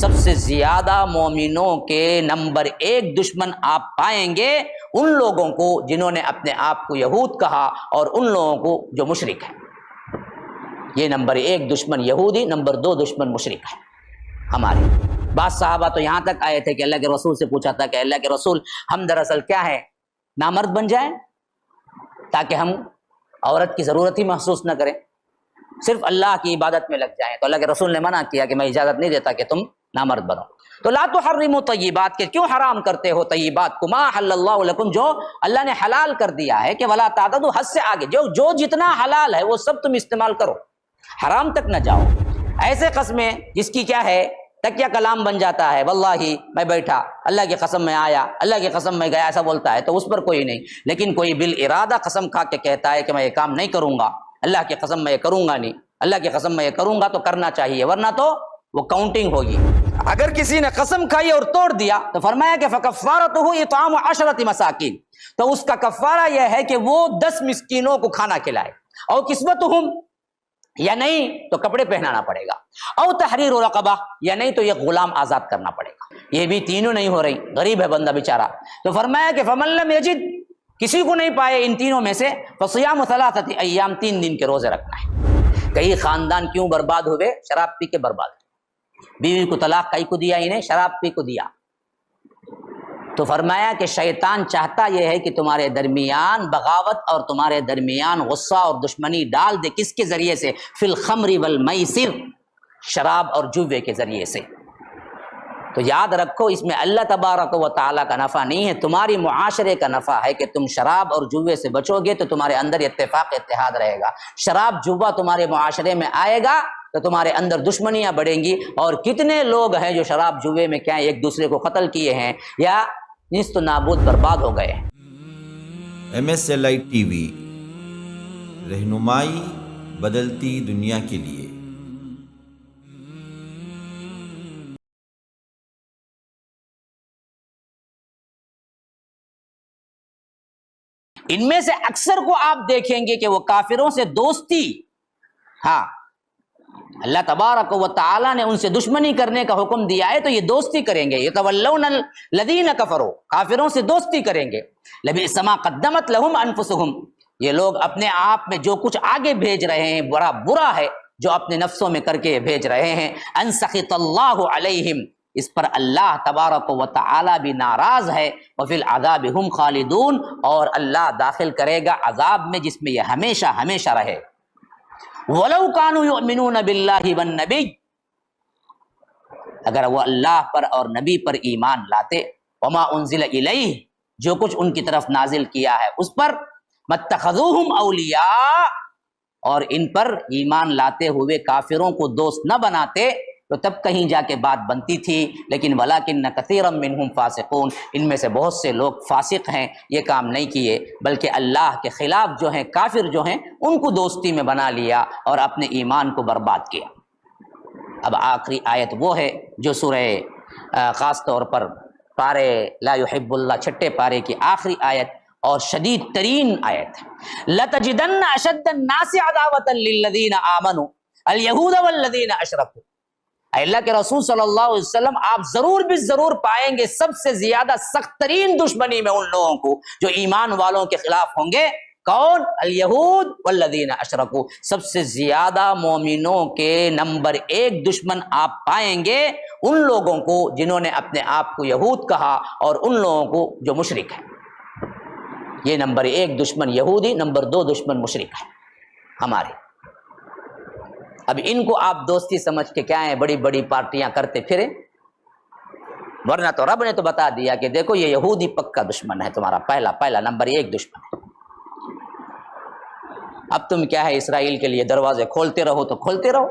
سب سے زیادہ مومنوں کے نمبر 1 دشمن آپ پائیں گے ان لوگوں کو جنہوں نے اپنے آپ کو یہود کہا اور ان لوگوں کو جو مشرک ہیں۔ یہ نمبر 1 دشمن یہودی، نمبر 2 دشمن مشرک ہے ہمارے۔ بعض صحابہ تو یہاں تک آئے تھے کہ اللہ کے رسول سے پوچھا تھا کہ اللہ کے رسول ہم دراصل کیا ہے، نامرد بن جائیں تاکہ ہم عورت کی ضرورت ہی محسوس نہ کریں، صرف اللہ کی عبادت میں لگ جائیں۔ تو اللہ کے رسول نے منع کیا کہ میں اجازت نہیں دیتا کہ تم نامرد بنو۔ تو لا تحرموا طیبات، کہ کیوں حرام کرتے ہو طیبات کو، ما حل اللہ لکم، جو اللہ نے حلال کر دیا ہے، کہ ولا تعتدوا، حد سے آگے جو جتنا حلال ہے وہ سب تم استعمال کرو، حرام تک نہ جاؤ۔ ایسے قسمیں جس کی کیا ہے تکیہ کلام بن جاتا ہے، واللہ میں بیٹھا، اللہ کی قسم میں آیا، اللہ کی قسم میں گیا، ایسا بولتا ہے تو اس پر کوئی نہیں۔ لیکن کوئی بالارادہ قسم کھا کے کہتا ہے کہ میں یہ کام نہیں کروں گا، اللہ کی قسم میں یہ کروں گا نہیں، اللہ کی قسم میں یہ کروں گا، تو کرنا چاہیے، ورنہ تو وہ کاؤنٹنگ ہوگی۔ اگر کسی نے قسم کھائی اور توڑ دیا تو فرمایا کہ فکفارتہ اطعام 10 مساکین، تو اس کا کفارہ یہ ہے کہ وہ 10 مسکینوں کو کھانا کھلائے، اور کسوتہم، یا نہیں تو کپڑے پہنانا پڑے گا، او تحریر رقبہ، یا نہیں تو یہ غلام آزاد کرنا پڑے گا۔ یہ بھی تینوں نہیں ہو رہی، غریب ہے بندہ بیچارہ، تو فرمایا کہ فمن لم یجد، کسی کو نہیں پائے ان تینوں میں سے، فصیام 3 ایام، 3 دن کے روزے رکھنا ہے۔ کئی خاندان کیوں برباد ہوئے؟ شراب پی کے برباد ہوئے۔ بیوی کو طلاق کئی کو دیا انہیں؟ شراب پی کو دیا۔ تو فرمایا کہ شیطان چاہتا یہ ہے کہ تمہارے درمیان بغاوت اور تمہارے درمیان غصہ اور دشمنی ڈال دے، کس کے ذریعے سے؟ فی الخمر والمیسر، شراب اور جوے کے ذریعے سے۔ تو یاد رکھو اس میں اللہ تبارک و تعالیٰ کا نفع نہیں ہے، تمہاری معاشرے کا نفع ہے کہ تم شراب اور جوے سے بچو گے تو تمہارے اندر اتفاق اتحاد رہے گا۔ شراب جوا تمہارے معاشرے میں آئے گا تو تمہارے اندر دشمنیاں بڑھیں گی، اور کتنے لوگ ہیں جو شراب جوے میں کیا ایک دوسرے کو قتل کیے ہیں یا نیست و نابود برباد ہو گئے ہیں۔ MSLI TV، رہنمائی بدلتی دنیا کے لیے۔ ان میں سے اکثر کو آپ دیکھیں گے کہ وہ کافروں سے دوستی، ہاں اللہ تبارک و تعالیٰ نے ان سے دشمنی کرنے کا حکم دیا ہے تو یہ دوستی کریں گے، یتولون الذین کفروا، کافروں سے دوستی کریں گے۔ لبئس ما قدمت لہم انفسہم، یہ لوگ اپنے آپ میں جو کچھ آگے بھیج رہے ہیں بڑا برا ہے جو اپنے نفسوں میں کر کے بھیج رہے ہیں۔ ان سخط اللہ علیہم، اس پر اللہ تبارک و تعالی بھی ناراض ہے۔ وفی العذاب ہم خالدون، اور اللہ داخل کرے گا عذاب میں جس میں یہ ہمیشہ ہمیشہ رہے۔ وَلَوْ كَانُوا يُؤْمِنُونَ بِاللَّهِ وَالنَّبِيِّ، اگر وہ اللہ پر اور نبی پر ایمان لاتے، وَمَا أُنزِلَ إِلَيْهِ، جو کچھ ان کی طرف نازل کیا ہے اس پر، مَتَّخَذُوهُمْ أَوْلِيَاءَ، اور ان پر ایمان لاتے ہوئے کافروں کو دوست نہ بناتے تو تب کہیں جا کے بات بنتی تھی۔ لیکن وَلَكِنَّ كَثِيرًا مِّنْهُمْ فَاسِقُونَ، ان میں سے بہت سے لوگ فاسق ہیں، یہ کام نہیں کیے بلکہ اللہ کے خلاف جو ہیں کافر جو ہیں ان کو دوستی میں بنا لیا اور اپنے ایمان کو برباد کیا۔ اب آخری آیت وہ ہے جو سورہ خاص طور پر پارے لا يحب اللہ 6 پارے کی آخری آیت اور شدید ترین آیت ہے۔ لَتَجِدَنَّ أَشَدَّ النَّاسِ عَدَاوَةً لِّلَّذِينَ آمَنُوا الْيَهُودَ وَالَّذِينَ أَشْرَكُوا، اے اللہ کے رسول صلی اللہ علیہ وسلم آپ ضرور بھی ضرور پائیں گے سب سے زیادہ سخت ترین دشمنی میں ان لوگوں کو جو ایمان والوں کے خلاف ہوں گے۔ کون؟ الیہود والذین اشرکوا، سب سے زیادہ مومنوں کے نمبر 1 دشمن آپ پائیں گے ان لوگوں کو جنہوں نے اپنے آپ کو یہود کہا اور ان لوگوں کو جو مشرک ہیں۔ یہ نمبر 1 دشمن یہودی، نمبر 2 دشمن مشرک ہے ہمارے۔ اب ان کو آپ دوستی سمجھ کے کیا ہیں بڑی بڑی پارٹیاں کرتے پھریں، ورنہ تو رب نے تو بتا دیا کہ دیکھو یہ یہودی پکا دشمن ہے تمہارا، پہلا نمبر 1 دشمن ہے۔ اب تم کیا ہے اسرائیل کے لیے دروازے کھولتے رہو تو کھولتے رہو،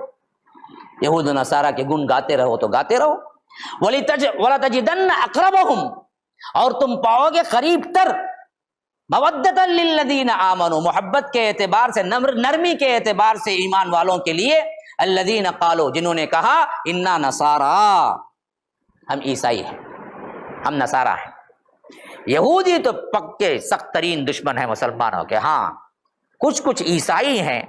یہود و نصارہ کے گن گاتے رہو تو گاتے رہو۔ وَلَتَجِدَنَّ أَقْرَبَهُمْ، اور تم پاؤ گے قریب تر، مودۃ للذین آمنوا، محبت کے اعتبار سے، نرمی کے اعتبار سے ایمان والوں کے لیے، الذین قالوا، جنہوں نے کہا انا نصارا، ہم عیسائی ہیں، ہم نصارہ ہیں۔ یہودی تو پکے سخت ترین دشمن ہیں مسلمانوں کے، ہاں کچھ عیسائی ہیں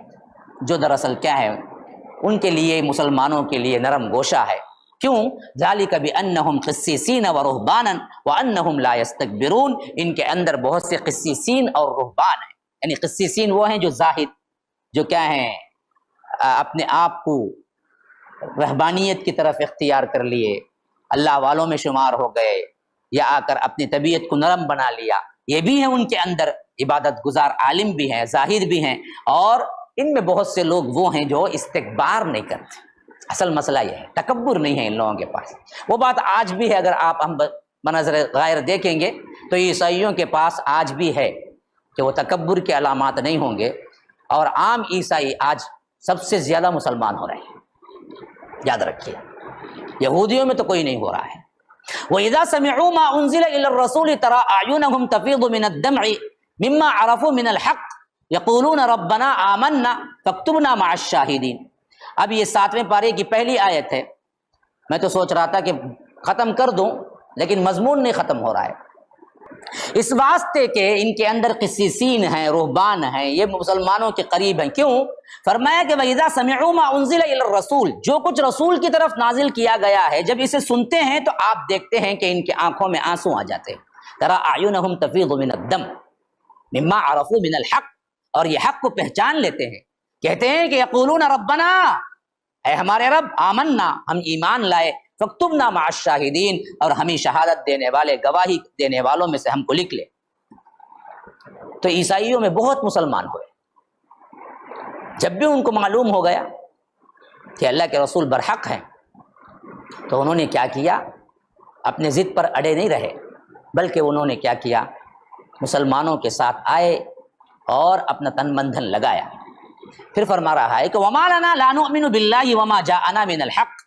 جو دراصل کیا ہے ان کے لیے مسلمانوں کے لیے نرم گوشہ ہے۔ کیوں؟ ذالک بانہم قسیسین و رہبانا وانہم لا یستکبرون، ان کے اندر بہت سے قسیسین اور رہبان ہیں، یعنی قسیسین وہ ہیں جو زاہد، جو کیا ہیں اپنے آپ کو رہبانیت کی طرف اختیار کر لیے، اللہ والوں میں شمار ہو گئے، یا آ کر اپنی طبیعت کو نرم بنا لیا، یہ بھی ہیں ان کے اندر عبادت گزار عالم بھی ہیں، زاہد بھی ہیں، اور ان میں بہت سے لوگ وہ ہیں جو استکبار نہیں کرتے۔ اصل مسئلہ یہ ہے تکبر نہیں ہے ان لوگوں کے پاس۔ وہ بات آج بھی ہے، اگر آپ ہم بنظر غیر دیکھیں گے تو عیسائیوں کے پاس آج بھی ہے کہ وہ تکبر کے علامات نہیں ہوں گے، اور عام عیسائی آج سب سے زیادہ مسلمان ہو رہے ہیں، یاد رکھیے، یہودیوں میں تو کوئی نہیں ہو رہا ہے۔ وَإِذَا سَمِعُوا مَا أُنزِلَ إِلَى الرَّسُولِ تَرَىٰ أَعْيُنَهُمْ تَفِيضُ مِنَ الدَّمْعِ مِمَّا عَرَفُوا مِنَ الْحَقِّ يَقُولُونَ رَبَّنَا آمَنَّا فَاكْتُبْنَا مَعَ الشَّاهِدِينَ۔ اب یہ 7ویں پارے کی پہلی آیت ہے، میں تو سوچ رہا تھا کہ ختم کر دوں، لیکن مضمون نہیں ختم ہو رہا ہے، اس واسطے کہ ان کے اندر قسیسین ہیں، رہبان ہیں، یہ مسلمانوں کے قریب ہیں۔ کیوں؟ فرمایا کہ وَإِذَا سَمِعُوا مَا أُنزِلَ إِلَى الرَّسُولِ، جو کچھ رسول کی طرف نازل کیا گیا ہے جب اسے سنتے ہیں تو آپ دیکھتے ہیں کہ ان کی آنکھوں میں آنسو آ جاتے ہیں۔ تَرَىٰ أَعْيُنَهُمْ تَفِيضُ مِنَ الدَّمْعِ مِمَّا عَرَفُوا مِنَ الْحَقِّ، اور یہ حق کو پہچان لیتے ہیں، کہتے ہیں کہ یقولون ربنا، اے ہمارے رب، آمنا، ہم ایمان لائے، فاکتبنا مع الشاہدین، اور ہمیں شہادت دینے والے، گواہی دینے والوں میں سے ہم کو لکھ لے۔ تو عیسائیوں میں بہت مسلمان ہوئے، جب بھی ان کو معلوم ہو گیا کہ اللہ کے رسول برحق ہیں تو انہوں نے کیا کیا؟ اپنے ضد پر اڑے نہیں رہے، بلکہ انہوں نے کیا کیا؟ مسلمانوں کے ساتھ آئے اور اپنا تن بندھن لگایا۔ پھر فرما رہا ہے کہ وَمَا لَنَا لَا نُؤْمِنُ بِاللَّهِ وَمَا جَاءَنَا مِنَ الْحَقِّ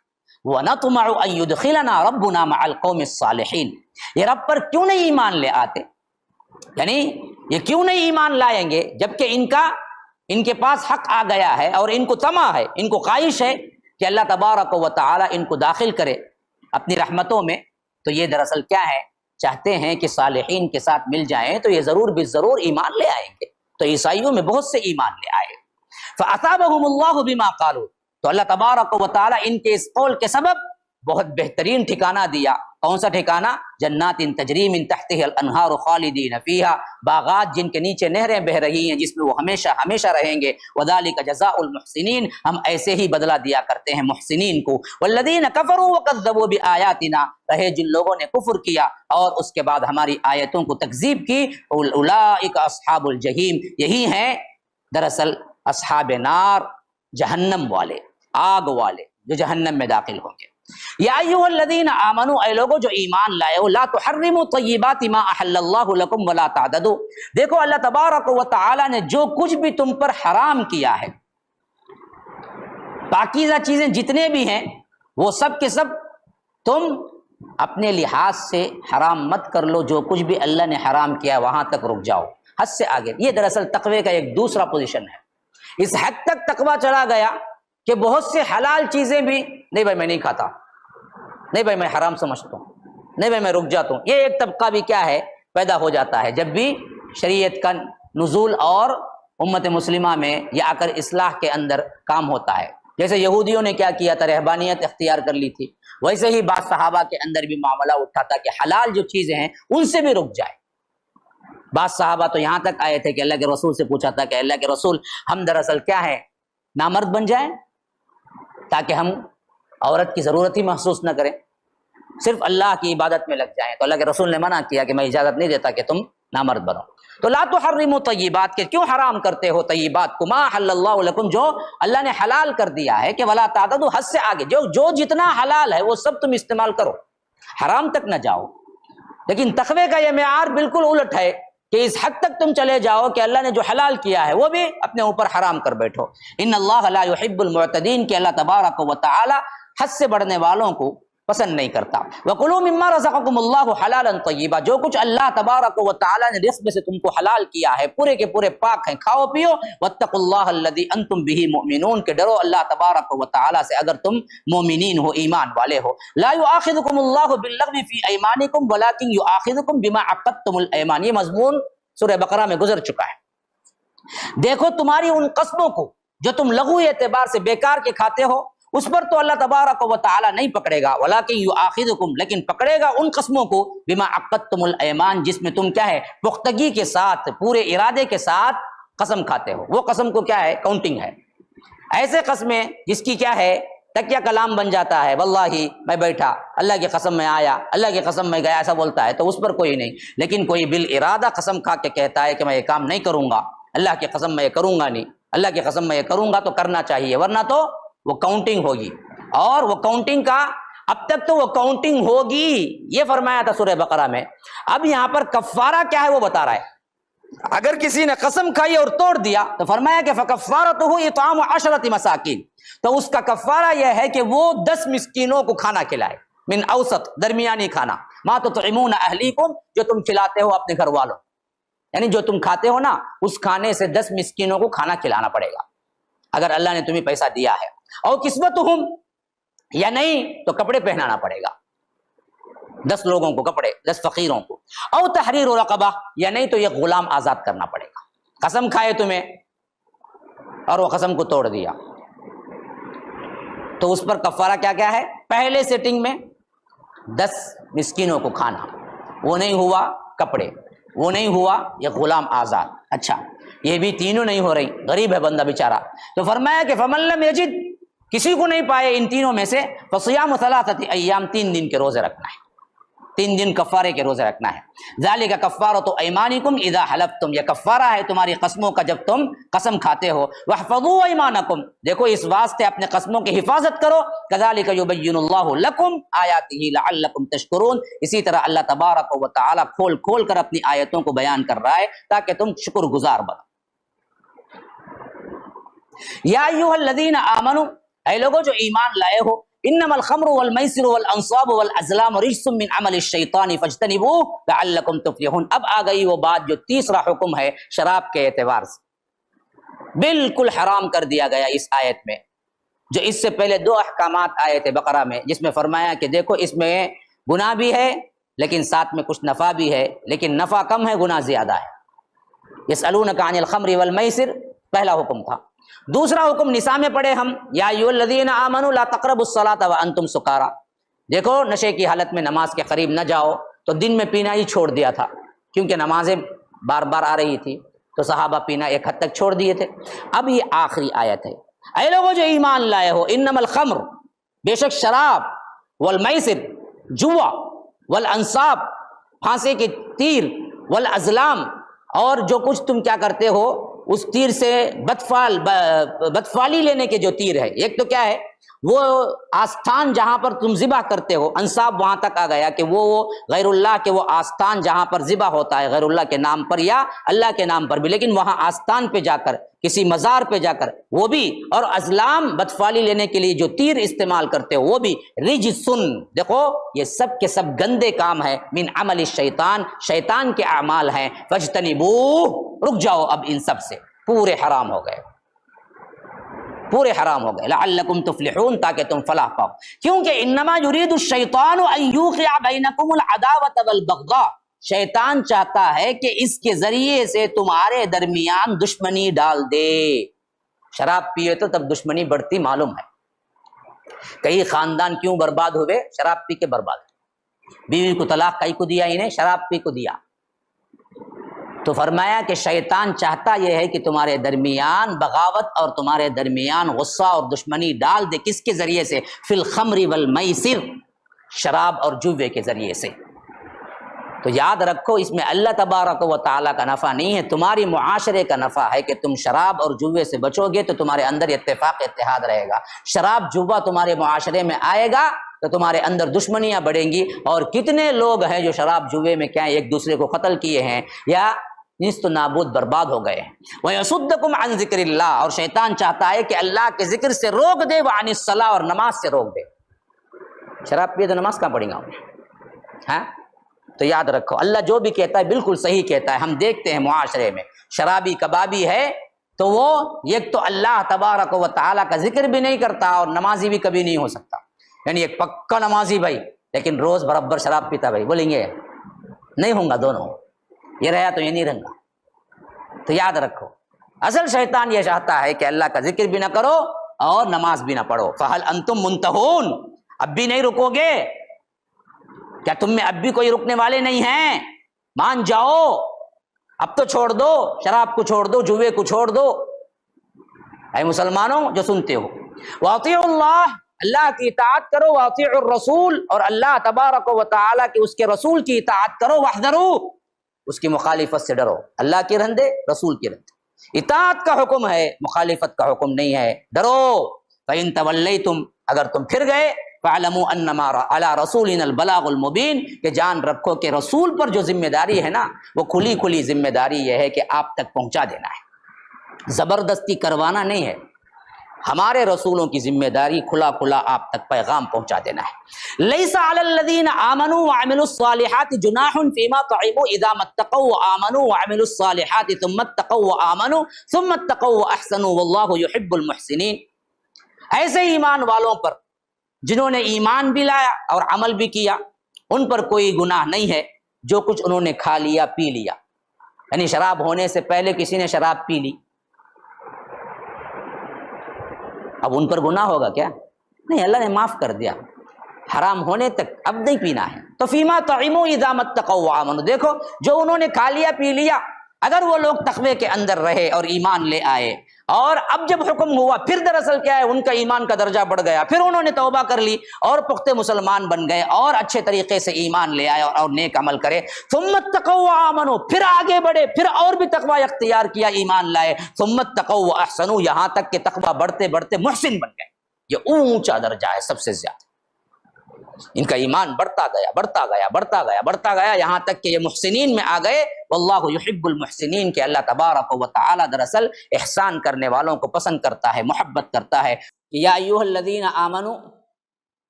وَنَطْمَعُ أَن يُدْخِلَنَا رَبُّنَا مَعَ الْقَوْمِ الصَّالِحِينَ۔ یہ رب پر کیوں نہیں ایمان لے آتے، یعنی یہ کیوں نہیں ایمان لائیں گے جبکہ ان کے پاس حق آ گیا ہے، اور ان کو طمع ہے، ان کو خواہش ہے کہ اللہ تبارک و تعالی ان کو داخل کرے اپنی رحمتوں میں۔ تو یہ دراصل کیا ہے؟ چاہتے ہیں کہ صالحین کے ساتھ مل جائیں تو یہ ضرور بالضرور ایمان لے آئیں گے۔ تو عیسائیوں میں بہت سے ایمان لے آئے۔ فَأَثَابَهُمُ اللَّهُ بِمَا قَالُوا، تو اللہ تبارک و تعالی ان کے اس قول کے سبب بہت بہترین ٹھکانہ دیا۔ کون سا ٹھکانہ؟ جنات تجری من تحتها الانہار خالدین فیہا، باغات جن کے نیچے نہریں بہ رہی ہیں، جس میں وہ ہمیشہ ہمیشہ رہیں گے۔ وذالک جزاء المحسنین، ہم ایسے ہی بدلہ دیا کرتے ہیں محسنین کو۔ والذین کفروا وکذبوا بآیاتنا، رہے جن لوگوں نے کفر کیا اور اس کے بعد ہماری آیتوں کو تکذیب کی، اولئک اصحاب الجحیم، یہی ہیں دراصل اصحاب نار، جہنم والے، آگ والے جو جہنم میں داخل ہوں گے۔ یا ایھا الذین آمنوا، اے لوگو جو ایمان لائے ہو، لا تحرموا طیبات ما احل اللہ لکم ولا تعتدوا، دیکھو اللہ تبارک و تعالی نے جو کچھ بھی تم پر حرام کیا ہے، پاکیزہ چیزیں جتنے بھی ہیں وہ سب کے سب تم اپنے لحاظ سے حرام مت کر لو، جو کچھ بھی اللہ نے حرام کیا وہاں تک رک جاؤ، حد سے آگے۔ یہ دراصل تقوی کا ایک دوسرا پوزیشن ہے۔ اس حد تک تقوی چلا گیا کہ بہت سے حلال چیزیں بھی نہیں بھائی میں نہیں کھاتا، نہیں بھائی میں حرام سمجھتا ہوں، نہیں بھائی میں رک جاتا ہوں۔ یہ ایک طبقہ بھی کیا ہے پیدا ہو جاتا ہے جب بھی شریعت کا نزول اور امت مسلمہ میں یا آ کر اصلاح کے اندر کام ہوتا ہے۔ جیسے یہودیوں نے کیا کیا تھا، رہبانیت اختیار کر لی تھی، ویسے ہی بعض صحابہ کے اندر بھی معاملہ اٹھا تھا کہ حلال جو چیزیں ہیں ان سے بھی رک جائے۔ بعض صحابہ تو یہاں تک آئے تھے کہ اللہ کے رسول سے پوچھا تھا کہ اللہ کے رسول ہم دراصل کیا ہے نامرد بن جائیں تاکہ ہم عورت کی ضرورت ہی محسوس نہ کریں، صرف اللہ کی عبادت میں لگ جائیں۔ تو اللہ کے رسول نے منع کیا کہ میں اجازت نہیں دیتا کہ تم نامرد بنو۔ تو لا تحرموا طیبات، کے کیوں حرام کرتے ہو طیبات کو، ما حل اللہ لکم، جو اللہ نے حلال کر دیا ہے، کہ ولا تعتدوا، حد سے آگے، جو جتنا حلال ہے وہ سب تم استعمال کرو، حرام تک نہ جاؤ۔ لیکن تقوی کا یہ معیار بالکل الٹ ہے کہ اس حد تک تم چلے جاؤ کہ اللہ نے جو حلال کیا ہے وہ بھی اپنے اوپر حرام کر بیٹھو۔ ان اللہ لا يحب المعتدین، کہ اللہ تبارک و تعالی حد سے بڑھنے والوں کو پسند نہیں کرتا۔ وَقُلُوا مِمَّا رَزَقَكُمُ اللَّهُ حَلَالًا طَيِّبًا، جو کچھ اللہ تبارک و تعالی نے رزق میں سے تم کو حلال کیا ہے پورے کے پورے پاک ہیں، کھاؤ پیو۔ وَاتَّقُوا اللَّهَ الَّذِي أَنتُم بِهِ مُؤْمِنُونَ، کہ ڈرو اللہ تبارک و تعالی سے اگر تم مومنین ہو، ایمان والے ہو۔ لَا يُؤَاخِذُكُمُ اللَّهُ بِاللَّغْوِ فِي أَيْمَانِكُمْ وَلَٰكِن يُؤَاخِذُكُم بِمَا عَقَدتُّمُ الْأَيْمَانَ، یہ مضمون سورہ بقرہ میں گزر چکا ہے۔ دیکھو تمہاری ان قسموں کو جو تم لغوی اعتبار سے بیکار کے کھاتے ہو، اس پر تو اللہ تبارک و تعالی نہیں پکڑے گا، ولیکن یؤاخذکم، لیکن پکڑے گا ان قسموں کو بما عقدتم الایمان، جس میں تم کیا ہے پختگی کے ساتھ پورے ارادے کے ساتھ قسم کھاتے ہو۔ وہ قسم کو کیا ہے کاؤنٹنگ ہے، ایسے قسمیں جس کی کیا ہے تکیہ کلام بن جاتا ہے، واللہ میں بیٹھا، اللہ کی قسم میں آیا، اللہ کی قسم میں گیا، ایسا بولتا ہے تو اس پر کوئی نہیں۔ لیکن کوئی بالارادہ قسم کھا کے کہتا ہے کہ میں یہ کام نہیں کروں گا، اللہ کی قسم میں یہ کروں گا نہیں، اللہ کی قسم میں یہ کروں گا، تو کرنا چاہیے، ورنہ تو وہ کاؤنٹنگ ہوگی، اور وہ کاؤنٹنگ کا اب تک تو وہ کاؤنٹنگ ہوگی، یہ فرمایا تھا سورہ بقرہ میں۔ اب یہاں پر کفارہ کیا ہے وہ بتا رہا ہے۔ اگر کسی نے قسم کھائی اور توڑ دیا تو فرمایا کہ فکفارتہ اطعام 10 مساکین، تو اس کا کفارہ یہ ہے کہ وہ 10 مسکینوں کو کھانا کھلائے، من اوسط، درمیانی کھانا، ما تطعمون اہلیکم، جو تم کھلاتے ہو اپنے گھر والوں، یعنی جو تم کھاتے ہو نا اس کھانے سے 10 مسکینوں کو کھانا کھلانا پڑے گا اگر اللہ نے تمہیں پیسہ دیا ہے۔ اور کسوتہم، یا نہیں تو کپڑے پہنانا پڑے گا 10 لوگوں کو کپڑے، 10 فقیروں کو، او تحریر رقبہ، یا نہیں تو یہ غلام آزاد کرنا پڑے گا۔ قسم کھائے تمہیں اور وہ قسم کو توڑ دیا تو اس پر کفارہ کیا کیا ہے؟ پہلے سیٹنگ میں 10 مسکینوں کو کھانا، وہ نہیں ہوا کپڑے، وہ نہیں ہوا یہ غلام آزاد۔ اچھا یہ بھی تینوں نہیں ہو رہی، غریب ہے بندہ بیچارہ، تو فرمایا کہ فمن لم یجد، کسی کو نہیں پائے ان تینوں میں سے، فصیام 3 ایام، 3 دن کے روزے رکھنا ہے، 3 دن کفارے کے روزے رکھنا ہے۔ ذالک کفارۃ ایمانکم اذا حلفتم، یہ کفارہ ہے تمہاری قسموں کا جب تم قسم کھاتے ہو۔ واحفظوا ایمانکم، دیکھو اس واسطے اپنے قسموں کی حفاظت کرو۔ کذالک یبین اللہ لکم آیاتہ لعلکم تشکرون، اسی طرح اللہ تبارک و تعالی کھول کھول کر اپنی آیتوں کو بیان کر رہا ہے تاکہ تم شکر گزار بنو۔ یا ایھا الذین آمنوا، اے لوگوں جو ایمان لائے ہو، انما الخمر والمیسر والانصاب والازلام رجس من عمل الشیطان فاجتنبوہ لعلکم تفلحون۔ اب آ گئی وہ بات جو تیسرا حکم ہے شراب کے اعتبار سے، بالکل حرام کر دیا گیا اس آیت میں، جو اس سے پہلے 2 احکامات آئے تھے بقرہ میں، جس میں فرمایا کہ دیکھو اس میں گناہ بھی ہے لیکن ساتھ میں کچھ نفع بھی ہے، لیکن نفع کم ہے گناہ زیادہ ہے۔ یسألونک عن الخمر والمیسر پہلا حکم تھا۔ دوسرا حکم نساء میں پڑھے ہم، یا ایھا الذین آمنوا لا تقربوا الصلاۃ وانتم سکارى، دیکھو نشے کی حالت میں نماز کے قریب نہ جاؤ، تو دن میں پینا ہی چھوڑ دیا تھا کیونکہ نمازیں بار بار آ رہی تھی تو صحابہ پینا ایک حد تک چھوڑ دیے تھے۔ اب یہ آخری آیت ہے، اے لوگوں جو ایمان لائے ہو، انما الخمر، بے شک شراب، والمیسر جوا، والانصاب پھانسے کے تیر، والازلام اور جو کچھ تم کیا کرتے ہو اس تیر سے بدفالی لینے کے جو تیر ہے، ایک تو کیا ہے وہ آستان جہاں پر تم ذبح کرتے ہو، انصاب وہاں تک آ گیا کہ وہ غیر اللہ کے وہ آستان جہاں پر ذبح ہوتا ہے غیر اللہ کے نام پر یا اللہ کے نام پر بھی، لیکن وہاں آستان پہ جا کر کسی مزار پہ جا کر وہ بھی، اور ازلام بدفالی لینے کے لیے جو تیر استعمال کرتے ہو وہ بھی، رجسن، دیکھو یہ سب کے سب گندے کام ہے، من عمل الشیطان، شیطان کے اعمال ہیں، فاجتنبوہ، رک جاؤ اب ان سب سے، پورے حرام ہو گئے، پورے حرام ہو گئے، لعلکم تفلحون، تاکہ تم فلاح پاؤ، کیونکہ انما یرید الشیطان ان یوقع بینکم العداوۃ والبغضاء، شیطان چاہتا ہے کہ اس کے ذریعے سے تمہارے درمیان دشمنی ڈال دے۔ شراب پیے تو تب دشمنی بڑھتی معلوم ہے، کئی خاندان کیوں برباد ہوئے؟ شراب پی کے برباد، بیوی کو طلاق کئی کو دیا انہیں؟ شراب پی کو دیا۔ تو فرمایا کہ شیطان چاہتا یہ ہے کہ تمہارے درمیان بغاوت اور تمہارے درمیان غصہ اور دشمنی ڈال دے، کس کے ذریعے سے؟ فی الخمر والمیسر، شراب اور جوے کے ذریعے سے۔ تو یاد رکھو اس میں اللہ تبارک و تعالیٰ کا نفع نہیں ہے، تمہاری معاشرے کا نفع ہے کہ تم شراب اور جوے سے بچو گے تو تمہارے اندر اتفاق اتحاد رہے گا۔ شراب جوا تمہارے معاشرے میں آئے گا تو تمہارے اندر دشمنیاں بڑھیں گی، اور کتنے لوگ ہیں جو شراب جوے میں کیا ایک دوسرے کو قتل کیے ہیں یا نیست و نابود برباد ہو گئے ہیں۔ وَيَصُدَّكُمْ عَنْ ذِكْرِ اللَّهِ، اور شیطان چاہتا ہے کہ اللہ کے ذکر سے روک دے، وَعَنِ الصَّلَاةِ، اور نماز سے روک دے۔ شراب پیے تو نماز کہاں پڑھیں گا ہاں؟ تو یاد رکھو اللہ جو بھی کہتا ہے بالکل صحیح کہتا ہے۔ ہم دیکھتے ہیں معاشرے میں شرابی کبابی ہے تو وہ ایک تو اللہ تبارک و تعالیٰ کا ذکر بھی نہیں کرتا اور نمازی بھی کبھی نہیں ہو سکتا، یعنی ایک پکا نمازی بھائی لیکن روز برابر شراب پیتا بھائی، بولیں گے نہیں ہوں گا دونوں، یہ رہا تو یہ نہیں رہوں گا۔ تو یاد رکھو اصل شیطان یہ چاہتا ہے کہ اللہ کا ذکر بھی نہ کرو اور نماز بھی نہ پڑھو. فہل انتم منتہون، اب بھی نہیں رکو گے؟ کیا تم میں اب بھی کوئی رکنے والے نہیں ہیں؟ مان جاؤ، اب تو چھوڑ دو، شراب کو چھوڑ دو، جوے کو چھوڑ دو. اے مسلمانوں جو سنتے ہو، واطیعوا اللہ، اللہ کی اطاعت کرو، واطیعوا الرسول، اور اللہ تبارک و تعالیٰ کی، اس کے رسول کی اطاعت کرو، واحذروا، اس کی مخالفت سے ڈرو. اللہ کے رندے، رسول کے رندے، اطاعت کا حکم ہے، مخالفت کا حکم نہیں ہے. ڈرو. فَإِن تَوَلَّيْتُمْ، اگر تم پھر گئے، فَاعْلَمُوا أَنَّمَا عَلَىٰ رَسُولِنَا الْبَلَاغُ الْمُبِينُ، کہ جان رکھو کہ رسول پر جو ذمہ داری ہے نا، وہ کھلی کھلی ذمہ داری یہ ہے کہ آپ تک پہنچا دینا ہے، زبردستی کروانا نہیں ہے. ہمارے رسولوں کی ذمہ داری کھلا کھلا آپ تک پیغام پہنچا دینا ہے. لَيْسَ عَلَى الَّذِينَ آمَنُوا وَعَمِلُوا الصَّالِحَاتِ جُنَاحٌ فِيمَا طَعِمُوا إِذَا مَا اتَّقَوْا وَآمَنُوا وَعَمِلُوا الصَّالِحَاتِ ثُمَّ اتَّقَوْا وَآمَنُوا ثُمَّ اتَّقَوْا وَأَحْسَنُوا وَاللَّهُ يُحِبُّ الْمُحْسِنِينَ. ایسے ایمان والوں پر جنہوں نے ایمان بھی لایا اور عمل بھی کیا، ان پر کوئی گناہ نہیں ہے جو کچھ انہوں نے کھا لیا پی لیا. یعنی شراب ہونے سے پہلے کسی نے شراب پی لی، اب ان پر گناہ ہوگا کیا؟ نہیں، اللہ نے معاف کر دیا. حرام ہونے تک اب نہیں پینا ہے. تو فیما طعموا اذا ما اتقوا وآمنوا، دیکھو جو انہوں نے کھا لیا پی لیا، اگر وہ لوگ تقوی کے اندر رہے اور ایمان لے آئے، اور اب جب حکم ہوا پھر دراصل کیا ہے، ان کا ایمان کا درجہ بڑھ گیا، پھر انہوں نے توبہ کر لی اور پختہ مسلمان بن گئے اور اچھے طریقے سے ایمان لے آئے اور نیک عمل کرے. ثم اتقوا وآمنوا، پھر آگے بڑھے، پھر اور بھی تقوی اختیار کیا، ایمان لائے. ثم اتقوا واحسنوا، یہاں تک کہ تقوی بڑھتے بڑھتے محسن بن گئے. یہ اونچا درجہ ہے سب سے زیادہ. ان کا ایمان بڑھتا گیا بڑھتا گیا بڑھتا گیا بڑھتا گیا، یہاں تک کہ یہ محسنین میں آ گئے. واللہ یحب المحسنین، کہ اللہ تبارک و تعالی دراصل احسان کرنے والوں کو پسند کرتا ہے، محبت کرتا ہے. یا ایھا الذین آمنوا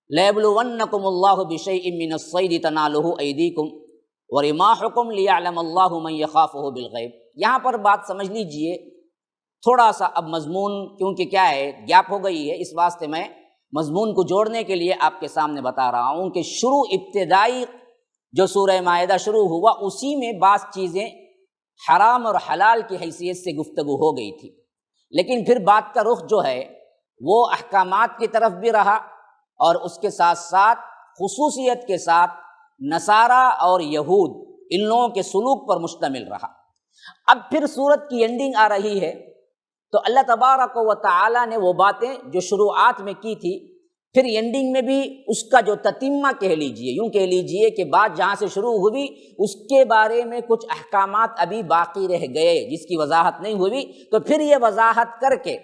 لیبلونکم اللہ بشیء من الصید تنالہ ایدیکم ورماحکم لیعلم اللہ من یخافہ بالغیب. یہاں پر بات سمجھ لیجئے تھوڑا سا. اب مضمون کیونکہ کیا ہے، گیپ ہو گئی ہے، اس واسطے میں مضمون کو جوڑنے کے لیے آپ کے سامنے بتا رہا ہوں کہ شروع ابتدائی جو سورہ مائدہ شروع ہوا اسی میں بعض چیزیں حرام اور حلال کی حیثیت سے گفتگو ہو گئی تھی، لیکن پھر بات کا رخ جو ہے وہ احکامات کی طرف بھی رہا، اور اس کے ساتھ ساتھ خصوصیت کے ساتھ نصارہ اور یہود ان لوگوں کے سلوک پر مشتمل رہا. اب پھر سورت کی اینڈنگ آ رہی ہے تو اللہ تبارک و تعالی نے وہ باتیں جو شروعات میں کی تھی پھر اینڈنگ میں بھی اس کا جو تتمہ کہہ لیجئے، یوں کہہ لیجئے کہ بات جہاں سے شروع ہوئی اس کے بارے میں کچھ احکامات ابھی باقی رہ گئے جس کی وضاحت نہیں ہوئی، تو پھر یہ وضاحت کر کے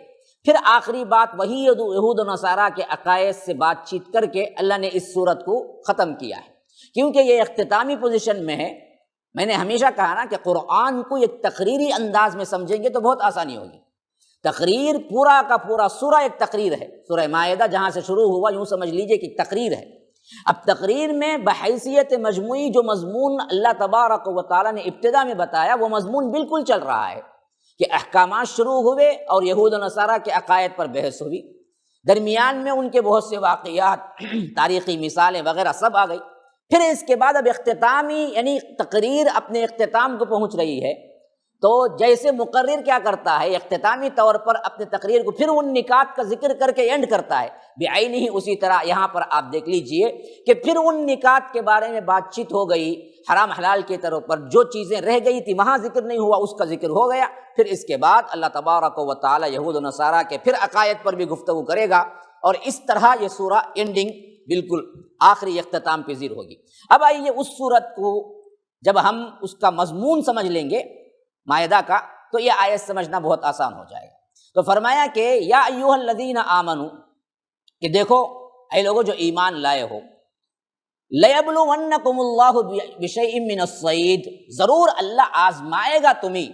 پھر آخری بات وہی یہود و نصارہ کے عقائد سے بات چیت کر کے اللہ نے اس صورت کو ختم کیا ہے. کیونکہ یہ اختتامی پوزیشن میں ہے. میں نے ہمیشہ کہا نا کہ قرآن کو ایک تقریری انداز میں سمجھیں گے تو بہت آسانی ہوگی. تقریر پورا کا پورا سورہ ایک تقریر ہے. سورہ مائدہ جہاں سے شروع ہوا یوں سمجھ لیجئے کہ تقریر ہے. اب تقریر میں بحیثیت مجموعی جو مضمون اللہ تبارک و تعالیٰ نے ابتدا میں بتایا وہ مضمون بالکل چل رہا ہے کہ احکامات شروع ہوئے اور یہود و نصارہ کے عقائد پر بحث ہوئی، درمیان میں ان کے بہت سے واقعات، تاریخی مثالیں وغیرہ سب آ گئی. پھر اس کے بعد اب اختتامی یعنی تقریر اپنے اختتام کو پہنچ رہی ہے. تو جیسے مقرر کیا کرتا ہے اختتامی طور پر اپنے تقریر کو پھر ان نکات کا ذکر کر کے اینڈ کرتا ہے، بعینہ ہی اسی طرح یہاں پر آپ دیکھ لیجئے کہ پھر ان نکات کے بارے میں بات چیت ہو گئی، حرام حلال کے طور پر جو چیزیں رہ گئی تھی وہاں ذکر نہیں ہوا اس کا ذکر ہو گیا. پھر اس کے بعد اللہ تبارک و تعالی یہود و نصارہ کے پھر عقائد پر بھی گفتگو کرے گا، اور اس طرح یہ سورہ اینڈنگ بالکل آخری اختتام پذیر ہوگی. اب آئیے اس سورت کو جب ہم اس کا مضمون سمجھ لیں گے مائدہ کا تو یہ آیت سمجھنا بہت آسان ہو جائے گا. تو فرمایا کہ یا ایھا الذین آمنوا، کہ دیکھو اے لوگوں جو ایمان لائے ہو، لیبلونکم اللہ بشیء من الصید، ضرور اللہ آزمائے گا تمہیں.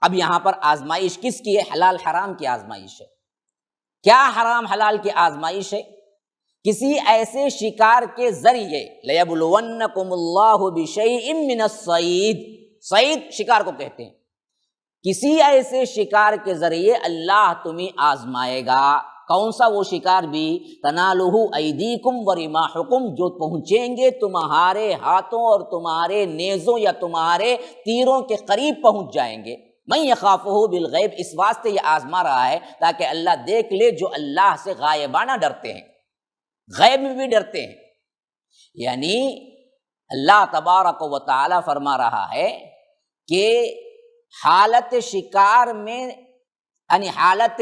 اب یہاں پر آزمائش کس کی ہے؟ حلال حرام کی آزمائش ہے. کیا حرام حلال کی آزمائش ہے؟ کسی ایسے شکار کے ذریعے، لیبلونکم اللہ بشیء من الصید، صید شکار کو کہتے ہیں، کسی ایسے شکار کے ذریعے اللہ تمہیں آزمائے گا. کون سا وہ شکار بھی؟ تنالہ ایدیکم ورماحکم، جو پہنچیں گے تمہارے ہاتھوں اور تمہارے نیزوں یا تمہارے تیروں کے قریب پہنچ جائیں گے. من یخافہ بالغیب، اس واسطے یہ آزما رہا ہے تاکہ اللہ دیکھ لے جو اللہ سے غائبانہ ڈرتے ہیں، غیب میں بھی ڈرتے ہیں۔ یعنی اللہ تبارک و تعالی فرما رہا ہے کہ حالت شکار میں، یعنی حالت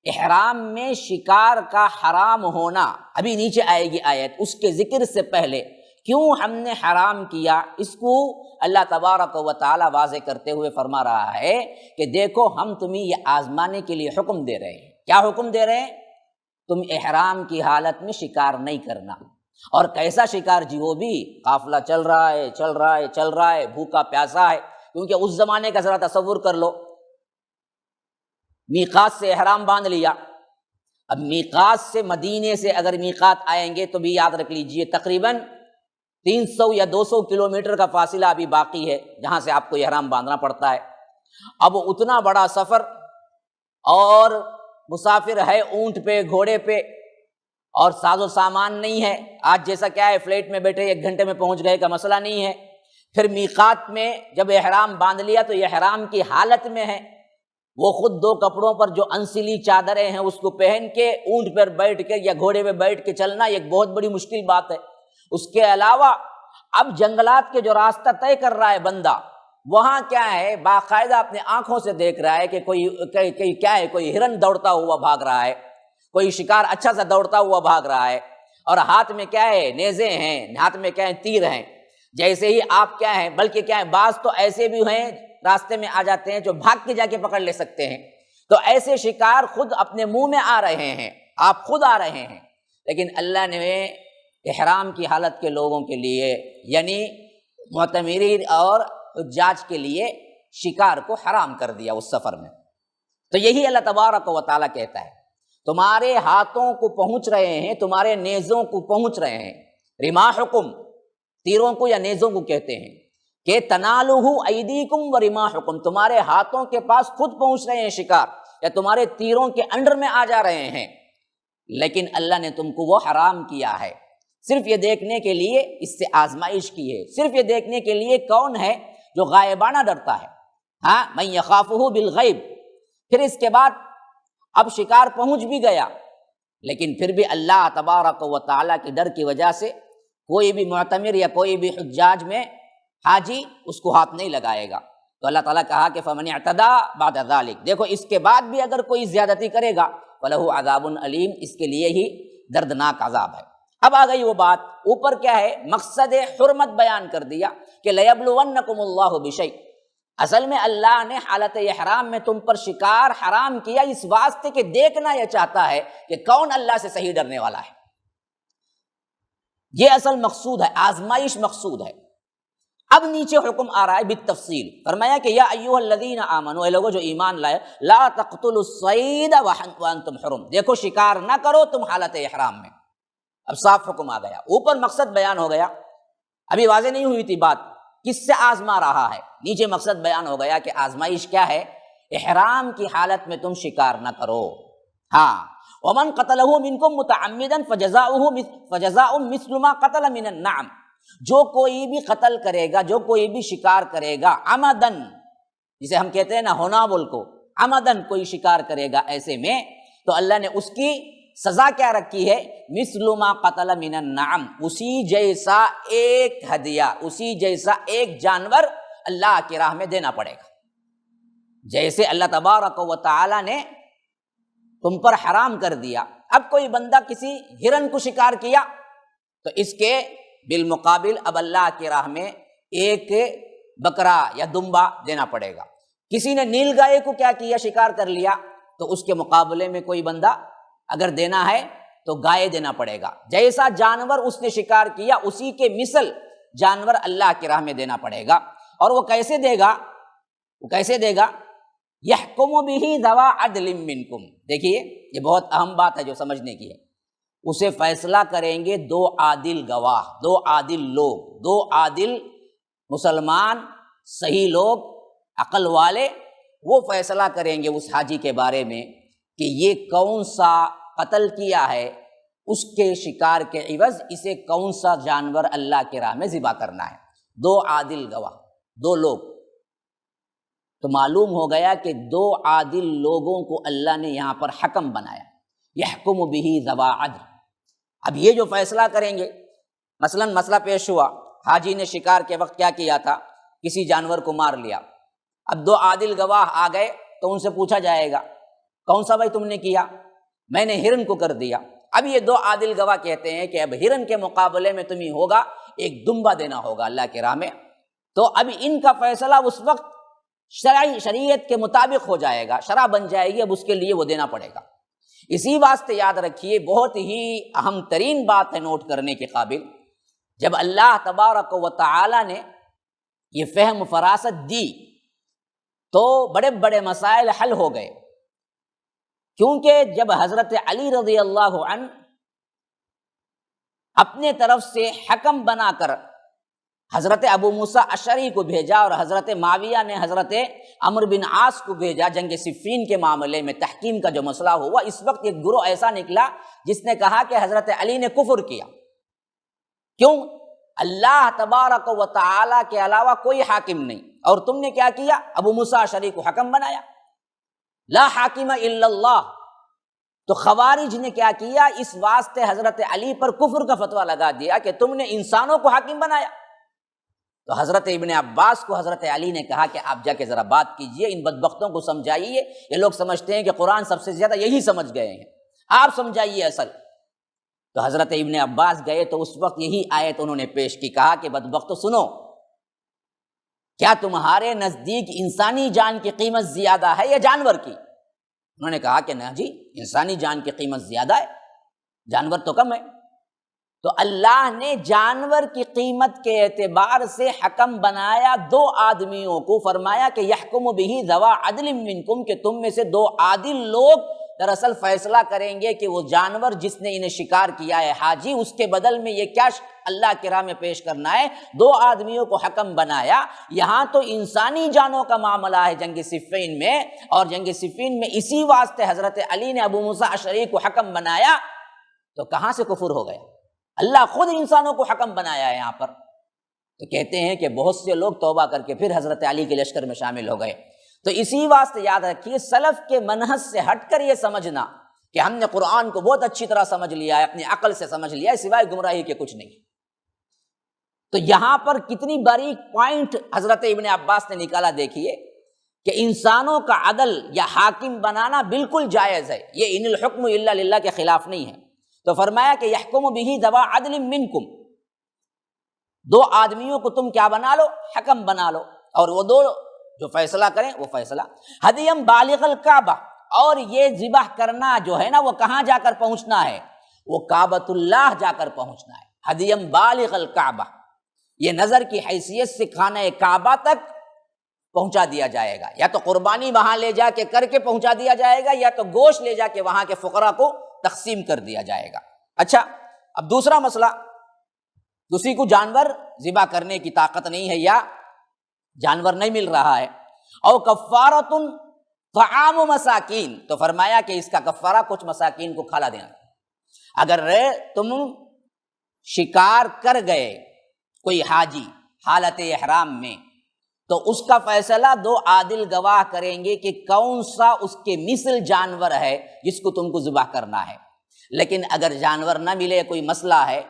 احرام میں شکار کا حرام ہونا، ابھی نیچے آئے گی آیت، اس کے ذکر سے پہلے کیوں ہم نے حرام کیا، اس کو اللہ تبارک و تعالی واضح کرتے ہوئے فرما رہا ہے کہ دیکھو ہم تمہیں یہ آزمانے کے لیے حکم دے رہے ہیں۔ کیا حکم دے رہے ہیں؟ تم احرام کی حالت میں شکار نہیں کرنا۔ اور کیسا شکار جی؟ وہ بھی قافلہ چل رہا ہے چل رہا ہے چل رہا ہے، بھوکا پیاسا ہے، کیونکہ اس زمانے کا ذرا تصور کر لو، میقات سے احرام باندھ لیا، اب میقات سے مدینے سے اگر میقات آئیں گے تو بھی یاد رکھ لیجئے تقریباً 300 یا 200 کلومیٹر کا فاصلہ ابھی باقی ہے جہاں سے آپ کو احرام باندھنا پڑتا ہے۔ اب اتنا بڑا سفر، اور مسافر ہے اونٹ پہ، گھوڑے پہ، اور ساز و سامان نہیں ہے، آج جیسا کیا ہے فلائٹ میں بیٹھے 1 گھنٹے میں پہنچ گئے کا مسئلہ نہیں ہے۔ پھر میقات میں جب احرام باندھ لیا تو احرام کی حالت میں ہے، وہ خود 2 کپڑوں پر جو انسلی چادریں ہیں اس کو پہن کے اونٹ پر بیٹھ کے یا گھوڑے پہ بیٹھ کے چلنا ایک بہت بڑی مشکل بات ہے۔ اس کے علاوہ اب جنگلات کے جو راستہ طے کر رہا ہے بندہ، وہاں کیا ہے باقاعدہ اپنے آنکھوں سے دیکھ رہا ہے کہ کوئی کیا ہے، کوئی ہرن دوڑتا ہوا بھاگ رہا ہے، کوئی شکار اچھا سا دوڑتا ہوا بھاگ رہا ہے، اور ہاتھ میں کیا ہے نیزے ہیں، ہاتھ میں کیا ہے تیر ہیں۔ جیسے ہی آپ کیا ہے، بلکہ کیا ہے بعض تو ایسے بھی ہیں راستے میں آ جاتے ہیں جو بھاگ کے جا کے پکڑ لے سکتے ہیں، تو ایسے شکار خود اپنے منہ میں آ رہے ہیں، آپ خود آ رہے ہیں، لیکن اللہ نے احرام کی حالت کے لوگوں کے لیے، یعنی معتمرین اور حجاج کے لیے شکار کو حرام کر دیا اس سفر میں۔ تو یہی اللہ تبارک و تعالیٰ کہتا ہے تمہارے ہاتھوں کو پہنچ رہے ہیں، تمہارے نیزوں کو پہنچ رہے ہیں، رماحکم، تیروں کو یا نیزوں کو کہتے ہیں، کہ تنالہ ایدیکم و رماحکم، تمہارے ہاتھوں کے پاس خود پہنچ رہے ہیں شکار، یا تمہارے تیروں کے انڈر میں آ جا رہے ہیں، لیکن اللہ نے تم کو وہ حرام کیا ہے صرف یہ دیکھنے کے لیے، اس سے آزمائش کی ہے، صرف یہ دیکھنے کے لیے کون ہے جو غائبانہ ڈرتا ہے، ہاں من یخافہ بالغیب۔ پھر اس کے بعد اب شکار پہنچ بھی گیا، لیکن پھر بھی اللہ تبارک و تعالیٰ کی ڈر کی وجہ سے کوئی بھی معتمر یا کوئی بھی حجاج میں حاجی اس کو ہاتھ نہیں لگائے گا۔ تو اللہ تعالیٰ کہا کہ فمن اعتدی بعد ذلک، دیکھو اس کے بعد بھی اگر کوئی زیادتی کرے گا فلہ عذاب علیم، اس کے لیے ہی دردناک عذاب ہے۔ اب آ گئی وہ بات، اوپر کیا ہے مقصد حرمت بیان کر دیا کہ لیبلونکم اللہ بشیء، اصل میں اللہ نے حالت احرام میں تم پر شکار حرام کیا اس واسطے کہ دیکھنا یہ چاہتا ہے کہ کون اللہ سے صحیح ڈرنے والا ہے، یہ اصل مقصود ہے، آزمائش مقصود ہے۔ اب نیچے حکم آ رہا ہے بالتفصیل، فرمایا کہ یا ایھا الذین آمنوا، اے لوگوں جو ایمان لائے، لا تقتلوا الصید وانتم حرم، دیکھو شکار نہ کرو تم حالت احرام میں۔ اب صاف حکم آ گیا، اوپر مقصد بیان ہو گیا، ابھی واضح نہیں ہوئی تھی بات کس سے آزما رہا ہے، نیچے مقصد بیان ہو گیا کہ آزمائش کیا ہے، احرام کی حالت میں تم شکار نہ کرو۔ ہاں ومن قتلہ منکم متعمدا فجزاء مثل ما قتل من النعم، جو کوئی بھی قتل کرے گا، جو کوئی بھی شکار کرے گا عمدن، جسے ہم کہتے ہیں نا ہونا بول کو، عمدن کوئی شکار کرے گا ایسے میں، تو اللہ نے اس کی سزا کیا رکھی ہے، مثل ما قتل من النعم، اسی جیسا ایک ہدیہ، اسی جیسا ایک جانور اللہ کی راہ میں دینا پڑے گا۔ جیسے اللہ تبارک و تعالی نے تم پر حرام کر دیا، اب کوئی بندہ کسی ہرن کو شکار کیا تو اس کے بالمقابل اب اللہ کی راہ میں ایک بکرا یا دمبا دینا پڑے گا۔ کسی نے نیل گائے کو کیا کیا، شکار کر لیا، تو اس کے مقابلے میں کوئی بندہ اگر دینا ہے تو گائے دینا پڑے گا۔ جیسا جانور اس نے شکار کیا اسی کے مثل جانور اللہ کی راہ میں دینا پڑے گا۔ اور وہ کیسے دے گا، وہ کیسے دے گا، یحکم بہ ذوی عدل منکم، دیکھیے یہ بہت اہم بات ہے جو سمجھنے کی ہے، اسے فیصلہ کریں گے 2 عادل گواہ، 2 عادل لوگ، 2 عادل مسلمان صحیح لوگ عقل والے، وہ فیصلہ کریں گے اس حاجی کے بارے میں کہ یہ کون سا قتل کیا ہے، اس کے شکار کے عوض اسے کون سا جانور اللہ کی راہ میں ذبح کرنا ہے۔ 2 عادل گواہ، 2 لوگ، تو معلوم ہو گیا کہ دو عادل لوگوں کو اللہ نے یہاں پر حکم بنایا، یحکم بہ ذوا عدل۔ اب یہ جو فیصلہ کریں گے، مثلاً مسئلہ پیش ہوا، حاجی نے شکار کے وقت کیا کیا تھا، کسی جانور کو مار لیا۔ اب دو عادل گواہ آ گئے تو ان سے پوچھا جائے گا، کون سا بھائی تم نے کیا؟ میں نے ہرن کو کر دیا۔ اب یہ دو عادل گواہ کہتے ہیں کہ اب ہرن کے مقابلے میں تمہیں ہوگا ایک دمبا دینا ہوگا اللہ کی راہ میں۔ تو اب ان کا فیصلہ اس وقت شریعت کے مطابق ہو جائے گا، شرع بن جائے گی، اب اس کے لیے وہ دینا پڑے گا۔ اسی واسطے یاد رکھیے، بہت ہی اہم ترین بات ہے نوٹ کرنے کے قابل، جب اللہ تبارک و تعالی نے یہ فہم فراست دی تو بڑے بڑے مسائل حل ہو گئے، کیونکہ جب حضرت علی رضی اللہ عنہ اپنے طرف سے حکم بنا کر حضرت ابو موسیٰ اشعری کو بھیجا اور حضرت معاویہ نے حضرت عمرو بن عاص کو بھیجا جنگ صفین کے معاملے میں تحکیم کا جو مسئلہ ہوا، اس وقت ایک گروہ ایسا نکلا جس نے کہا کہ حضرت علی نے کفر کیا۔ کیوں؟ اللہ تبارک و تعالی کے علاوہ کوئی حاکم نہیں، اور تم نے کیا کیا؟ ابو موسیٰ اشعری کو حکم بنایا، لا حاکم الا اللہ۔ تو خوارج نے کیا کیا؟ اس واسطے حضرت علی پر کفر کا فتویٰ لگا دیا کہ تم نے انسانوں کو حاکم بنایا۔ تو حضرت ابن عباس کو حضرت علی نے کہا کہ آپ جا کے ذرا بات کیجئے، ان بدبختوں کو سمجھائیے، یہ لوگ سمجھتے ہیں کہ قرآن سب سے زیادہ یہی سمجھ گئے ہیں، آپ سمجھائیے اصل۔ تو حضرت ابن عباس گئے تو اس وقت یہی آیت انہوں نے پیش کی، کہا کہ بدبختو سنو، کیا تمہارے نزدیک انسانی جان کی قیمت زیادہ ہے یا جانور کی؟ انہوں نے کہا کہ نہ جی، انسانی جان کی قیمت زیادہ ہے، جانور تو کم ہے۔ تو اللہ نے جانور کی قیمت کے اعتبار سے حکم بنایا دو آدمیوں کو، فرمایا کہ یحکم بہ ذوا عدل منکم، کہ تم میں سے دو عادل لوگ دراصل فیصلہ کریں گے کہ وہ جانور جس نے انہیں شکار کیا ہے حاجی، اس کے بدل میں یہ کیا اللہ کی راہ میں پیش کرنا ہے۔ دو آدمیوں کو حکم بنایا۔ یہاں تو انسانی جانوں کا معاملہ ہے جنگ صفین میں، اور جنگ صفین میں اسی واسطے حضرت علی نے ابو موسیٰ اشعری کو حکم بنایا، تو کہاں سے کفر ہو گیا؟ اللہ خود انسانوں کو حکم بنایا ہے یہاں پر۔ تو کہتے ہیں کہ بہت سے لوگ توبہ کر کے پھر حضرت علی کے لشکر میں شامل ہو گئے۔ تو اسی واسطے یاد رکھیے، سلف کے منہج سے ہٹ کر یہ سمجھنا کہ ہم نے قرآن کو بہت اچھی طرح سمجھ لیا ہے، اپنی عقل سے سمجھ لیا ہے، سوائے گمراہی کے کچھ نہیں۔ تو یہاں پر کتنی باریک پوائنٹ حضرت ابن عباس نے نکالا، دیکھیے کہ انسانوں کا عدل یا حاکم بنانا بالکل جائز ہے، یہ ان الحکم الا للہ کے خلاف نہیں ہے۔ تو فرمایا کہ یحکم بہ ذوا عدل منکم، دو آدمیوں کو تم کیا بنا لو؟ حکم بنا لو، اور وہ دو جو فیصلہ کریں وہ فیصلہ ہدیم بالغ الکعبہ، اور یہ ذبح کرنا جو ہے نا وہ کہاں جا کر پہنچنا ہے؟ وہ کعبۃ اللہ جا کر پہنچنا ہے۔ ہدیم بالغ الکعبہ، یہ نظر کی حیثیت سے خانہ کعبہ تک پہنچا دیا جائے گا، یا تو قربانی وہاں لے جا کے کر کے پہنچا دیا جائے گا، یا تو گوشت لے جا کے وہاں کے فقراء کو تقسیم کر دیا جائے گا۔ اچھا، اب دوسرا مسئلہ، کسی کو جانور ذبح کرنے کی طاقت نہیں ہے یا جانور نہیں مل رہا ہے، او کفارۃ طعام مساکین، تو فرمایا کہ اس کا کفارہ کچھ مساکین کو کھلا دینا۔ اگر تم شکار کر گئے کوئی حاجی حالت احرام میں، تو اس کا فیصلہ دو عادل گواہ کریں گے کہ کون سا اس کے مثل جانور ہے جس کو تم کو ذبح کرنا ہے۔ لیکن اگر جانور نہ ملے، کوئی مسئلہ ہے،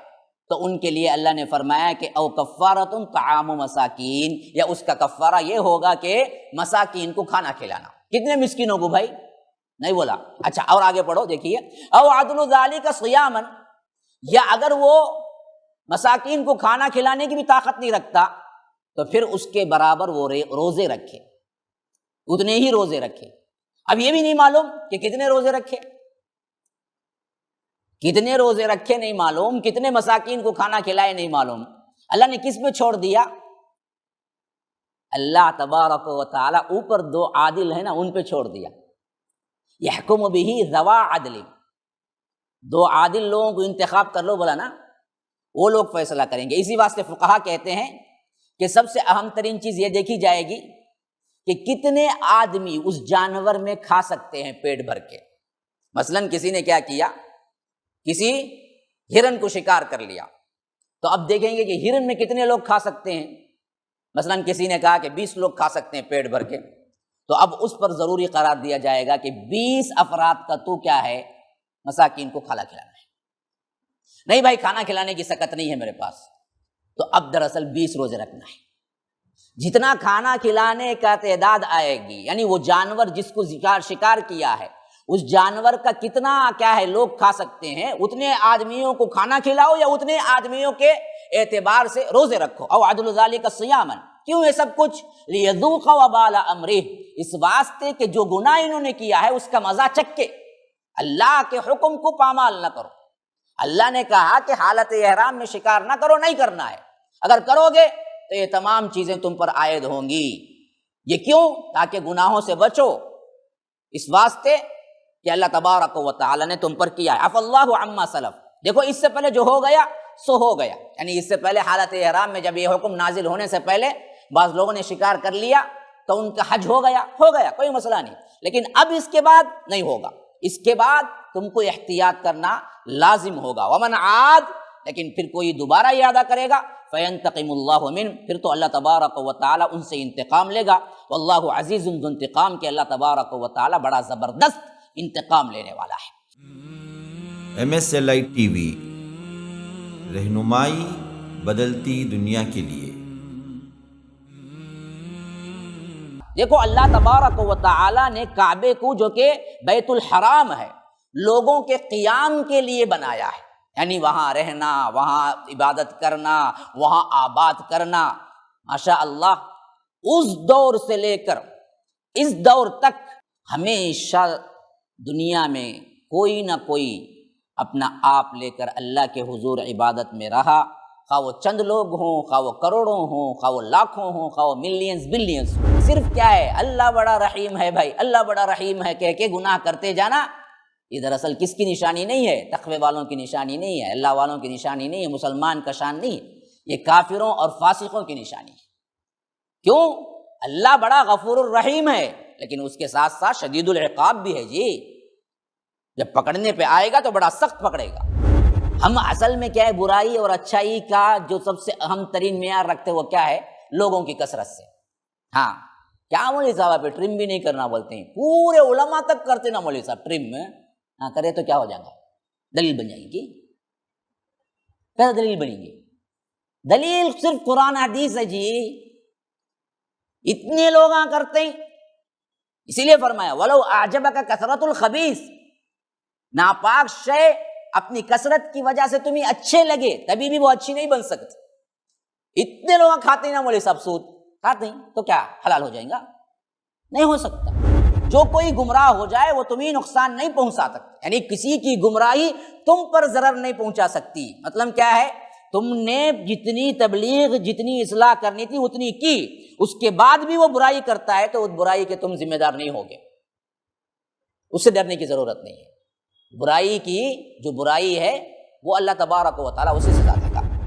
تو ان کے لیے اللہ نے فرمایا کہ او کفارۃ طعام مساکین، یا اس کا کفارہ یہ ہوگا کہ مساکین کو کھانا کھلانا۔ کتنے مسکینوں کو بھائی؟ نہیں بولا۔ اچھا، اور آگے پڑھو، دیکھیے، او عدل ذالک صیاما، یا اگر وہ مساکین کو کھانا کھلانے کی بھی طاقت نہیں رکھتا تو پھر اس کے برابر وہ روزے رکھے، اتنے ہی روزے رکھے۔ اب یہ بھی نہیں معلوم کہ کتنے روزے رکھے، کتنے روزے رکھے نہیں معلوم، کتنے مساکین کو کھانا کھلائے نہیں معلوم۔ اللہ نے کس میں چھوڑ دیا؟ اللہ تبارک و تعالی اوپر دو عادل ہیں نا، ان پہ چھوڑ دیا۔ یحکم بہ ذوا عدل، دو عادل لوگوں کو انتخاب کر لو، بولا نا، وہ لوگ فیصلہ کریں گے۔ اسی واسطے فقہا کہتے ہیں کہ سب سے اہم ترین چیز یہ دیکھی جائے گی کہ کتنے آدمی اس جانور میں کھا سکتے ہیں پیٹ بھر کے۔ مثلا کسی نے کیا کیا، کسی ہرن کو شکار کر لیا، تو اب دیکھیں گے کہ ہرن میں کتنے لوگ کھا سکتے ہیں۔ مثلا کسی نے کہا کہ 20 لوگ کھا سکتے ہیں پیٹ بھر کے، تو اب اس پر ضروری قرار دیا جائے گا کہ 20 افراد کا تو کیا ہے، مساکین کو کھانا کھلانا ہے۔ نہیں بھائی کھانا کھلانے کی سکت نہیں ہے میرے پاس، تو اب دراصل 20 روزے رکھنا ہے۔ جتنا کھانا کھلانے کا تعداد آئے گی، یعنی وہ جانور جس کو شکار کیا ہے اس جانور کا کتنا کیا ہے لوگ کھا سکتے ہیں، اتنے آدمیوں کو کھانا کھلاؤ یا اتنے آدمیوں کے اعتبار سے روزے رکھو۔ او عدل ذالک صیاما، کیوں یہ سب کچھ؟ لیذوق وبال امرہ، اس واسطے کہ جو گناہ انہوں نے کیا ہے اس کا مزہ چکھے۔ اللہ کے حکم کو پامال نہ کرو۔ اللہ نے کہا کہ حالت احرام میں شکار نہ کرو، نہیں کرنا ہے، اگر کرو گے تو یہ تمام چیزیں تم پر عائد ہوں گی۔ یہ کیوں؟ تاکہ گناہوں سے بچو، اس واسطے کہ اللہ تبارک و تعالی نے تم پر کیا ہے۔ عفا اللہ عما سلف، دیکھو اس سے پہلے جو ہو گیا سو ہو گیا، یعنی اس سے پہلے حالت احرام میں جب یہ حکم نازل ہونے سے پہلے بعض لوگوں نے شکار کر لیا تو ان کا حج ہو گیا، کوئی مسئلہ نہیں، لیکن اب اس کے بعد نہیں ہوگا، اس کے بعد تم کو احتیاط کرنا لازم ہوگا۔ ومن عاد، لیکن پھر کوئی دوبارہ ارادہ کرے گا فینتقم اللہ منہ، پھر تو اللہ تبارک و تعالی ان سے انتقام لے گا۔ واللہ عزیز ذو انتقام، کہ اللہ تبارک و تعالی بڑا زبردست انتقام لینے والا ہے۔ MSLI TV، رہنمائی بدلتی دنیا کے لیے۔ دیکھو اللہ تبارک و تعالی نے کعبے کو، جو کہ بیت الحرام ہے، لوگوں کے قیام کے لیے بنایا ہے، یعنی وہاں رہنا، وہاں عبادت کرنا، وہاں آباد کرنا۔ ماشاء اللہ اس دور سے لے کر اس دور تک ہمیشہ دنیا میں کوئی نہ کوئی اپنا آپ لے کر اللہ کے حضور عبادت میں رہا، خواہ وہ چند لوگ ہوں، خواہ وہ کروڑوں ہوں، خواہ وہ لاکھوں ہوں، خواہ وہ ملینز بلینز۔ صرف کیا ہے، اللہ بڑا رحیم ہے بھائی، اللہ بڑا رحیم ہے کہہ کے گناہ کرتے جانا۔ یہ دراصل کس کی نشانی نہیں ہے؟ تقوی والوں کی نشانی نہیں ہے، اللہ والوں کی نشانی نہیں ہے، مسلمان کا شان نہیں ہے، یہ کافروں اور فاسقوں کی نشانی ہے۔ کیوں؟ اللہ بڑا غفور الرحیم ہے، لیکن اس کے ساتھ ساتھ شدید العقاب بھی ہے جی، جب پکڑنے پہ آئے گا تو بڑا سخت پکڑے گا۔ ہم اصل میں کیا ہے، برائی اور اچھائی کا جو سب سے اہم ترین معیار رکھتے وہ کیا ہے؟ لوگوں کی کثرت سے۔ ہاں کیا مولوی صاحب پہ ٹرم بھی نہیں کرنا بولتے ہیں، پورے علماء تک کرتے نا مولوی صاحب ٹرم، ہاں کرے تو کیا ہو جائے گا؟ دلیل بن جائے گی۔ کیا دلیل بنیں گی؟ دلیل صرف قرآن حدیث ہے جی، اتنے لوگ کرتے ہیں، اسی لیے فرمایا وَلَوْ أَعْجَبَكَ كَثْرَةُ الْخَبِيثِ، ناپاک شے اپنی کثرت کی وجہ سے تمہیں اچھے لگے تبھی بھی وہ اچھی نہیں بن سکتی۔ اتنے لوگ کھاتے ہیں نا مولوی صاحب سود، کھاتے ہیں تو کیا حلال ہو جائیں گا؟ نہیں ہو سکتا۔ جو کوئی گمراہ ہو جائے وہ تمہیں نقصان نہیں پہنچا سکتا، یعنی کسی کی گمراہی تم پر ضرر نہیں پہنچا سکتی۔ مطلب کیا ہے، تم نے جتنی تبلیغ، جتنی اصلاح کرنی تھی اتنی کی، اس کے بعد بھی وہ برائی کرتا ہے تو اس برائی کے تم ذمہ دار نہیں ہوگے، اس سے ڈرنے کی ضرورت نہیں ہے۔ برائی کی جو برائی ہے وہ اللہ تبارک و تعالیٰ اسی سے سزا